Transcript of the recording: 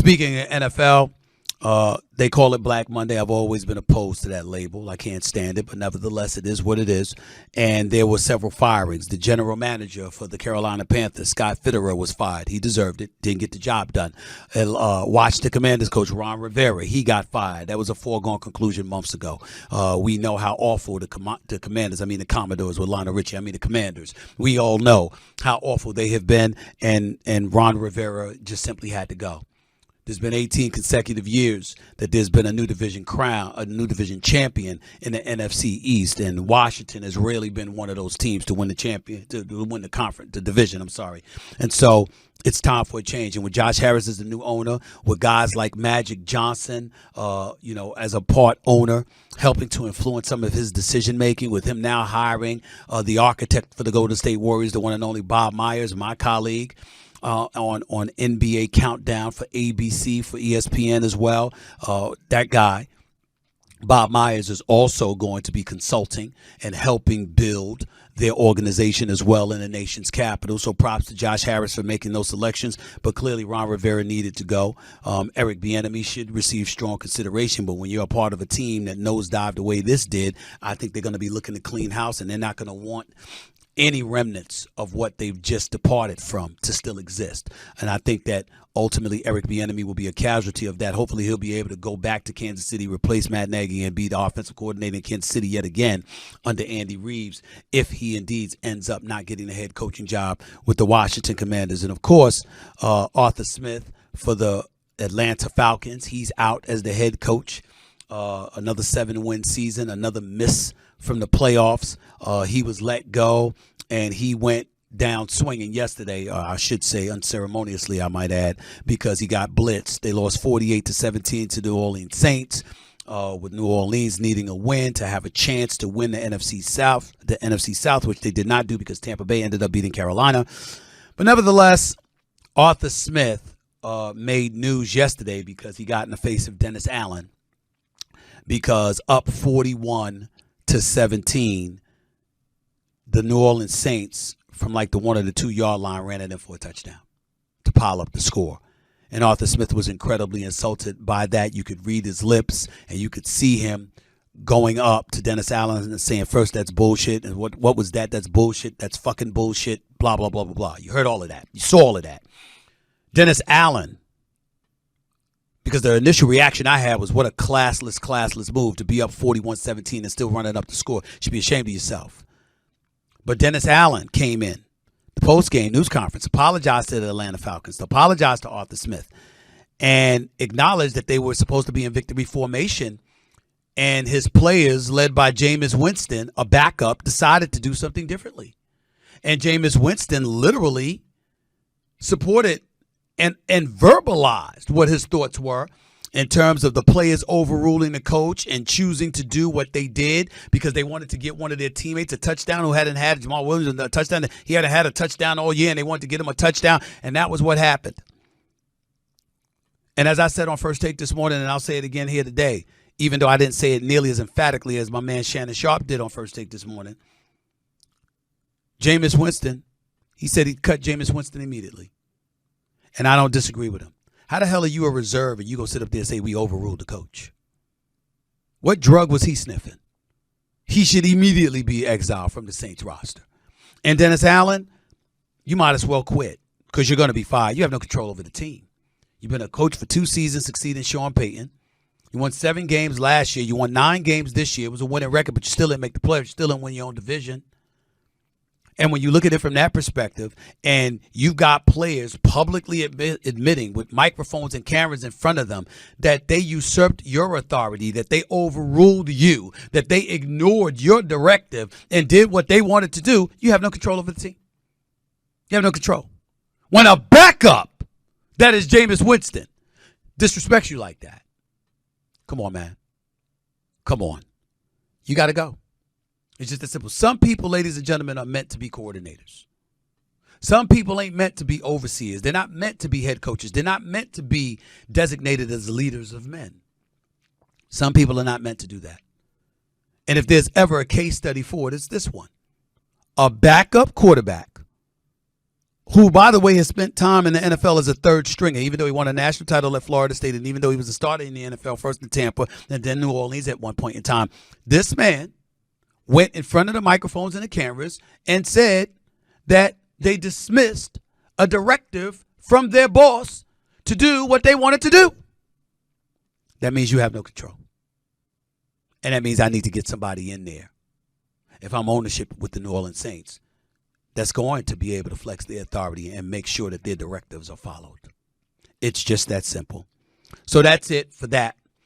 Speaking of NFL, they call it Black Monday. I've always been opposed to that label. I can't stand it, but nevertheless, it is what it is. And there were several firings. The general manager for the Carolina Panthers, Scott Fitterer, was fired. He deserved it. Didn't get the job done. Watch the Commanders coach, Ron Rivera. He got fired. That was a foregone conclusion months ago. We know how awful the Commanders, the Commodores with Lionel Richie, the Commanders. We all know how awful they have been, and Ron Rivera just simply had to go. There's been 18 consecutive years that there's been a new division crown, a new division champion in the NFC East, and Washington has rarely been one of those teams to win the champion, to win the conference, the division. I'm sorry, and so it's time for a change. And with Josh Harris as the new owner, with guys like Magic Johnson, as a part owner, helping to influence some of his decision making, with him now hiring the architect for the Golden State Warriors, the one and only Bob Myers, my colleague. On NBA Countdown for ABC, for ESPN as well. That guy, Bob Myers, is also going to be consulting and helping build their organization as well in the nation's capital. So props to Josh Harris for making those selections. But clearly Ron Rivera needed to go. Eric Bieniemy should receive strong consideration. But when you're a part of a team that nosedived the way this did, I think they're going to be looking to clean house, and they're not going to want any remnants of what they've just departed from to still exist. And I think that ultimately Eric Bieniemy will be a casualty of that. Hopefully he'll be able to go back to Kansas City, replace Matt Nagy, and be the offensive coordinator in Kansas City yet again under Andy Reeves, if he indeed ends up not getting a head coaching job with the Washington Commanders. And of course, Arthur Smith for the Atlanta Falcons. He's out as the head coach. Another 7-win season, another miss from the playoffs. He was let go, and he went down swinging yesterday, I should say unceremoniously, I might add, because he got blitzed. They lost 48-17 to the New Orleans Saints, with New Orleans needing a win to have a chance to win the NFC South, which they did not do because Tampa Bay ended up beating Carolina. But nevertheless, Arthur Smith made news yesterday because he got in the face of Dennis Allen, because up 41-17, the New Orleans Saints from like the 1 or the 2 yard line ran it in for a touchdown to pile up the score. And Arthur Smith was incredibly insulted by that. You could read his lips, and you could see him going up to Dennis Allen and saying, first, that's bullshit. And what was that? That's bullshit. That's fucking bullshit. Blah, blah, blah, blah, blah. You heard all of that. You saw all of that. Dennis Allen, because the initial reaction I had was, what a classless move to be up 41-17 and still running up the score. You should be ashamed of yourself. But Dennis Allen came in the post-game news conference, apologized to the Atlanta Falcons, apologized to Arthur Smith, and acknowledged that they were supposed to be in victory formation, and his players, led by Jameis Winston, a backup, decided to do something differently. And Jameis Winston literally supported and verbalized what his thoughts were in terms of the players overruling the coach and choosing to do what they did because they wanted to get one of their teammates a touchdown who hadn't had Jamal Williams a touchdown. He hadn't had a touchdown all year, and they wanted to get him a touchdown, and that was what happened. And as I said on First Take this morning, and I'll say it again here today, even though I didn't say it nearly as emphatically as my man Shannon Sharp did on First Take this morning, Jameis Winston, he said he'd cut Jameis Winston immediately. And I don't disagree with him. How the hell are you a reserve and you go sit up there and say we overruled the coach? What drug was he sniffing? He should immediately be exiled from the Saints roster. And Dennis Allen, you might as well quit because you're going to be fired. You have no control over the team. You've been a coach for 2 seasons succeeding Sean Payton. You won 7 games last year. You won 9 games this year. It was a winning record, but you still didn't make the playoffs. You still didn't win your own division. And when you look at it from that perspective, and you've got players publicly admitting with microphones and cameras in front of them that they usurped your authority, that they overruled you, that they ignored your directive and did what they wanted to do, you have no control over the team. You have no control. When a backup, that is Jameis Winston, disrespects you like that, come on, man. Come on. You got to go. It's just that simple. Some people, ladies and gentlemen, are meant to be coordinators. Some people ain't meant to be overseers. They're not meant to be head coaches. They're not meant to be designated as leaders of men. Some people are not meant to do that. And if there's ever a case study for it, it's this one. A backup quarterback who, by the way, has spent time in the NFL as a third stringer, even though he won a national title at Florida State, and even though he was a starter in the NFL, first in Tampa and then New Orleans at one point in time. This man went in front of the microphones and the cameras and said that they dismissed a directive from their boss to do what they wanted to do. That means you have no control. And that means I need to get somebody in there, if I'm ownership with the New Orleans Saints, that's going to be able to flex their authority and make sure that their directives are followed. It's just that simple. So that's it for that.